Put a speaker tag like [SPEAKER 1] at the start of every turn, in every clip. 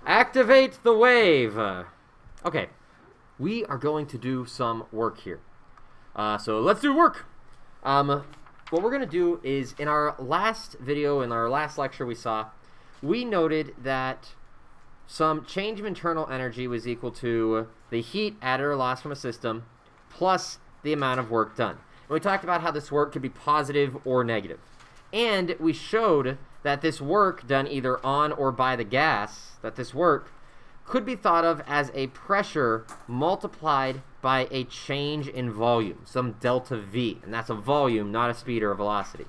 [SPEAKER 1] Activate the wave. Okay, we are going to do some work here. So let's do work. What we're going to do is, in our last video, in our last lecture we noted that some change of internal energy was equal to the heat added or lost from a system plus the amount of work done. And we talked about how this work could be positive or negative. And we showed that this work done either on or by the gas, that this work could be thought of as a pressure multiplied by a change in volume, some delta V. And that's a volume, not a speed or a velocity.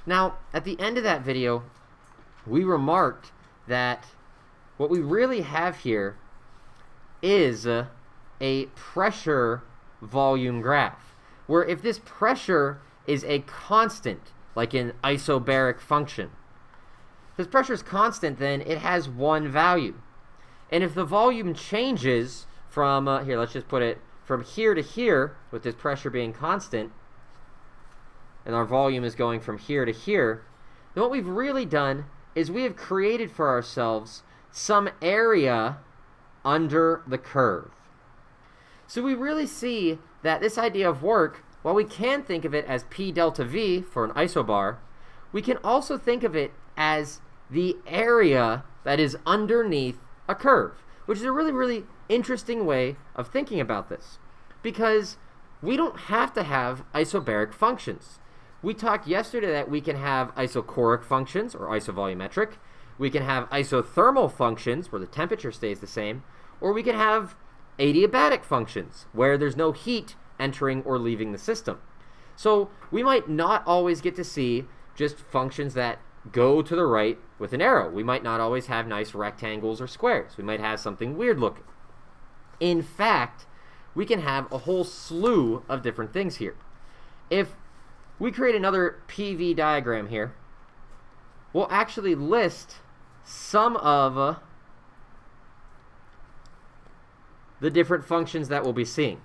[SPEAKER 1] Now, at the end of that video, we remarked that what we really have here is a pressure volume graph, where if this pressure is a constant, like an isobaric function, if this pressure is constant, then it has one value. And if the volume changes from, here, let's just put it from here to here, with this pressure being constant, and our volume is going from here to here, then what we've really done is we have created for ourselves some area under the curve. So we really see that this idea of work, while we can think of it as P delta V for an isobar, we can also think of it as the area that is underneath a curve, which is a really, really interesting way of thinking about this, because we don't have to have isobaric functions. We talked yesterday that we can have isochoric functions, or isovolumetric. We can have isothermal functions, where the temperature stays the same, or we can have adiabatic functions, where there's no heat entering or leaving the system. So we might not always get to see just functions that go to the right with an arrow. We might not always have nice rectangles or squares. We might have something weird looking. In fact, we can have a whole slew of different things here. If we create another PV diagram here, we'll actually list some of the different functions that we'll be seeing.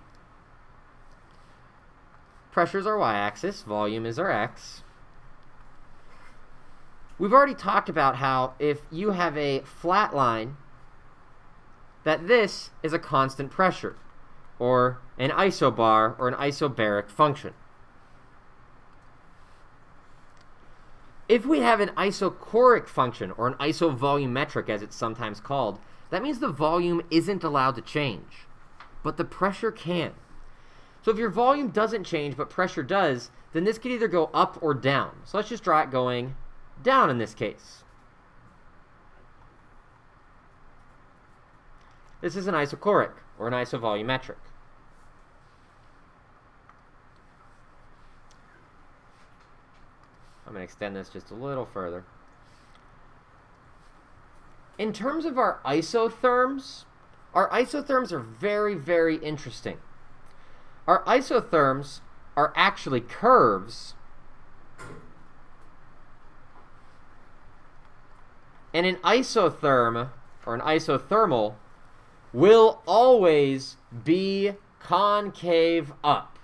[SPEAKER 1] Pressure is our y-axis, volume is our x. We've already talked about how if you have a flat line, that this is a constant pressure, or an isobar, or an isobaric function. If we have an isochoric function, or an isovolumetric as it's sometimes called, that means the volume isn't allowed to change, but the pressure can. So if your volume doesn't change but pressure does, then this could either go up or down. So let's just draw it going down in this case. This is an isochoric, or an isovolumetric. I'm going to extend this just a little further. In terms of our isotherms are very, very interesting. Our isotherms are actually curves, and an isotherm, or an isothermal, will always be concave up.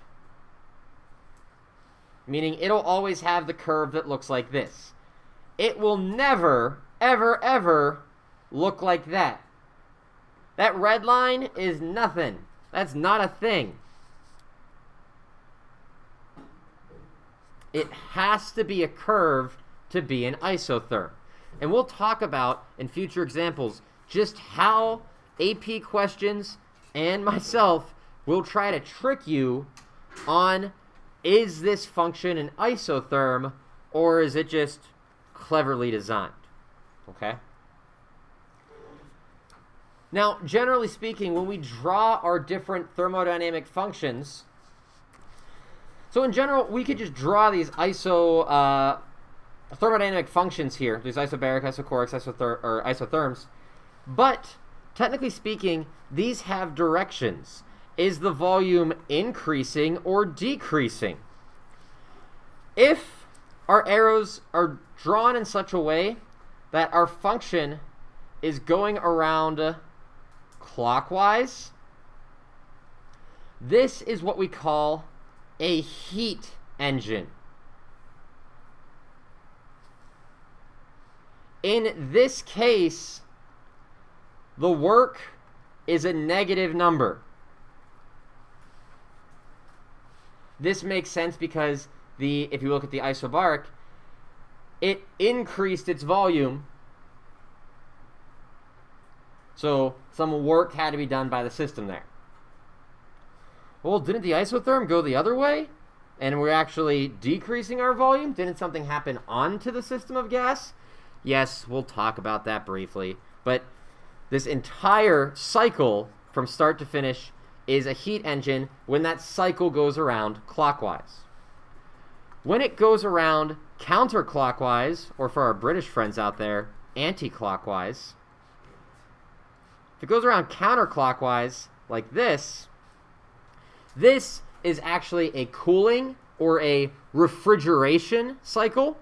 [SPEAKER 1] Meaning it'll always have the curve that looks like this. It will never, ever, ever look like that. That red line is nothing. That's not a thing. It has to be a curve to be an isotherm. And we'll talk about in future examples just how AP questions and myself will try to trick you on, is this function an isotherm, or is it just cleverly designed? Okay? Now, generally speaking, when we draw our different thermodynamic functions, so in general, we could just draw these thermodynamic functions here, these isobaric, isochorics, isotherms, but technically speaking, these have directions. Is the volume increasing or decreasing? If our arrows are drawn in such a way that our function is going around clockwise, this is what we call a heat engine. In this case, the work is a negative number. This makes sense because if you look at the isobaric, it increased its volume. So some work had to be done by the system there. Well, didn't the isotherm go the other way? And we're actually decreasing our volume? Didn't something happen onto the system of gas? Yes, we'll talk about that briefly. But this entire cycle from start to finish is a heat engine when that cycle goes around clockwise. When it goes around counterclockwise, or for our British friends out there, anti-clockwise, if it goes around counterclockwise like this, this is actually a cooling or a refrigeration cycle.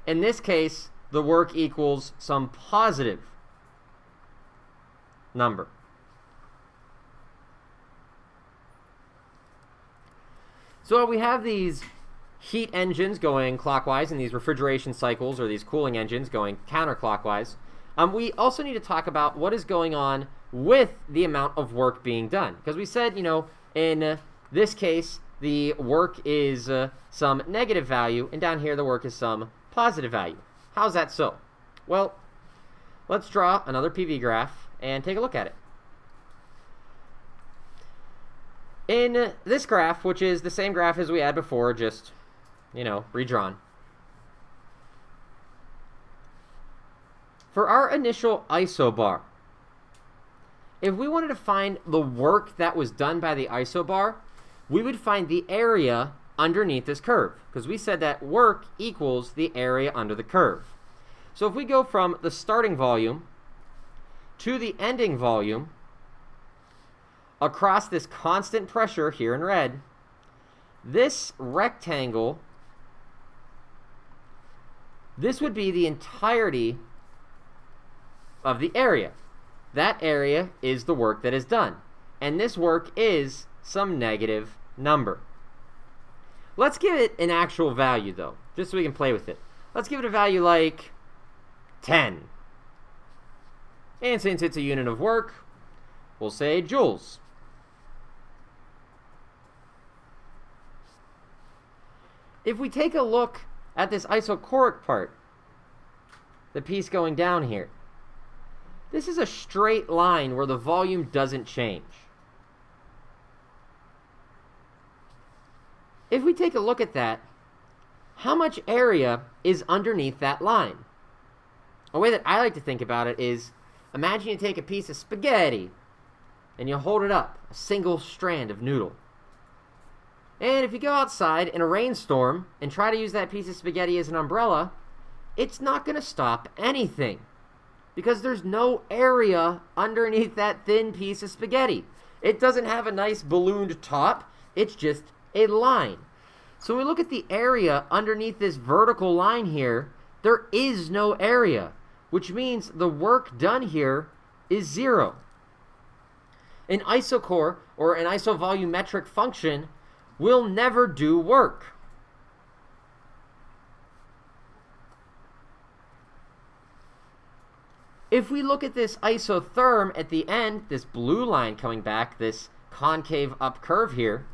[SPEAKER 1] In this case, the work equals some positive number. So we have these heat engines going clockwise and these refrigeration cycles or these cooling engines going counterclockwise. We also need to talk about what is going on with the amount of work being done. Because we said, in this case, the work is some negative value, and down here the work is some positive value. How's that so? Well, let's draw another PV graph and take a look at it. In this graph, which is the same graph as we had before, just, redrawn. For our initial isobar, if we wanted to find the work that was done by the isobar, we would find the area underneath this curve, because we said that work equals the area under the curve. So if we go from the starting volume to the ending volume across this constant pressure here in red, this rectangle, this would be the entirety of the area. That area is the work that is done. And this work is some negative number. Let's give it an actual value, though, just so we can play with it. Let's give it a value like 10. And since it's a unit of work, we'll say joules. If we take a look at this isochoric part, the piece going down here, this is a straight line where the volume doesn't change. If we take a look at that, how much area is underneath that line? A way that I like to think about it is, imagine you take a piece of spaghetti and you hold it up, a single strand of noodle. And if you go outside in a rainstorm and try to use that piece of spaghetti as an umbrella, it's not going to stop anything, because there's no area underneath that thin piece of spaghetti. It doesn't have a nice ballooned top, it's just a line. So we look at the area underneath this vertical line here, there is no area, which means the work done here is 0. An isochor, or an isovolumetric function, will never do work. If we look at this isotherm at the end, this blue line coming back, this concave up curve here,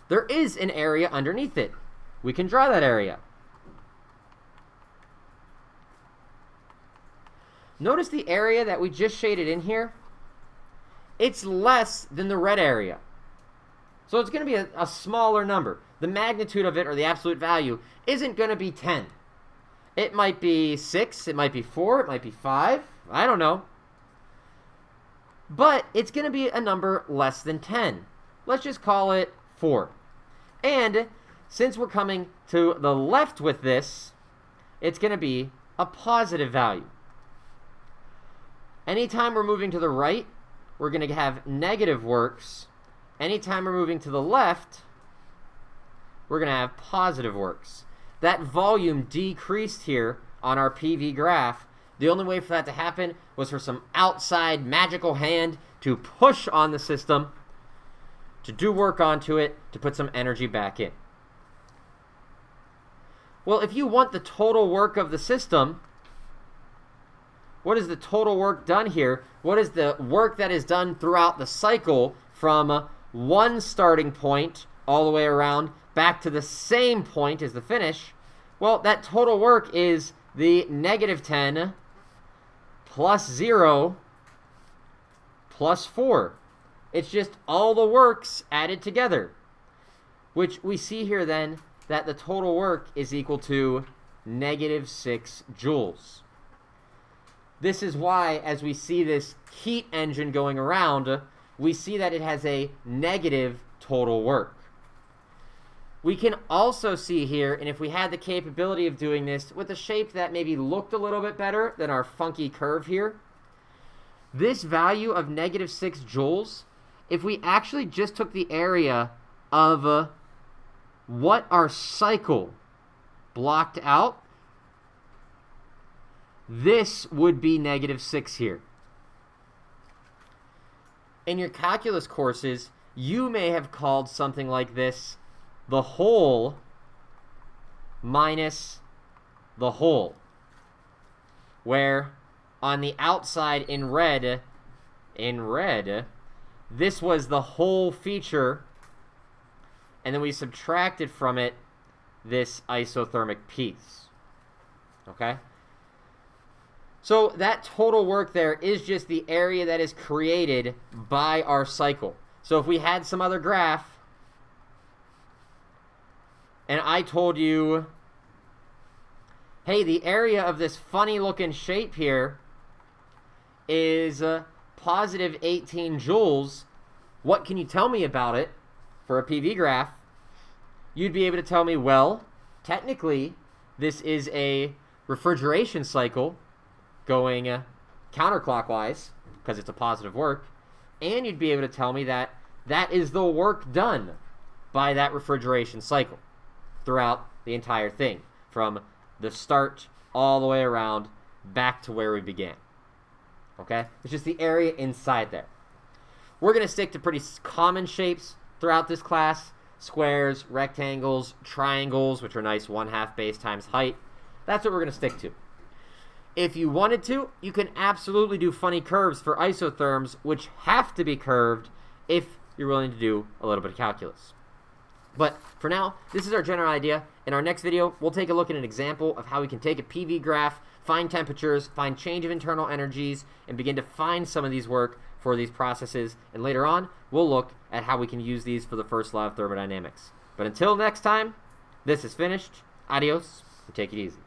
[SPEAKER 1] there is an area underneath it. We can draw that area. Notice the area that we just shaded in here, it's less than the red area. So it's going to be a smaller number. The magnitude of it, or the absolute value, isn't going to be 10. It might be 6, it might be 4, it might be 5, I don't know. But it's going to be a number less than 10. Let's just call it 4. And since we're coming to the left with this, it's going to be a positive value. Anytime we're moving to the right, we're going to have negative works. Anytime we're moving to the left, we're going to have positive works. That volume decreased here on our PV graph. The only way for that to happen was for some outside magical hand to push on the system, to do work onto it, to put some energy back in. Well, if you want the total work of the system, what is the total work done here? What is the work that is done throughout the cycle from one starting point all the way around back to the same point as the finish? Well, that total work is the -10 plus 0 plus 4. It's just all the works added together, which we see here then that the total work is equal to -6 joules. This is why, as we see this heat engine going around, we see that it has a negative total work. We can also see here, and if we had the capability of doing this with a shape that maybe looked a little bit better than our funky curve here, this value of -6 joules, if we actually just took the area of what our cycle blocked out, this would be -6 here. In your calculus courses, you may have called something like this the whole minus the whole, where on the outside in red, this was the whole feature, and then we subtracted from it this isothermic piece. Okay? So that total work there is just the area that is created by our cycle. So if we had some other graph, and I told you, hey, the area of this funny looking shape here is positive 18 joules, what can you tell me about it for a PV graph? You'd be able to tell me, well, technically, this is a refrigeration cycle going counterclockwise because it's a positive work, and you'd be able to tell me that that is the work done by that refrigeration cycle throughout the entire thing, from the start all the way around back to where we began. Okay? It's just the area inside there. We're going to stick to pretty common shapes throughout this class: squares, rectangles, triangles, which are nice 1/2 base times height. That's what we're going to stick to. If you wanted to, you can absolutely do funny curves for isotherms, which have to be curved if you're willing to do a little bit of calculus. But for now, this is our general idea. In our next video, we'll take a look at an example of how we can take a PV graph, find temperatures, find change of internal energies, and begin to find some of these work for these processes. And later on, we'll look at how we can use these for the first law of thermodynamics. But until next time, this is finished. Adios, and take it easy.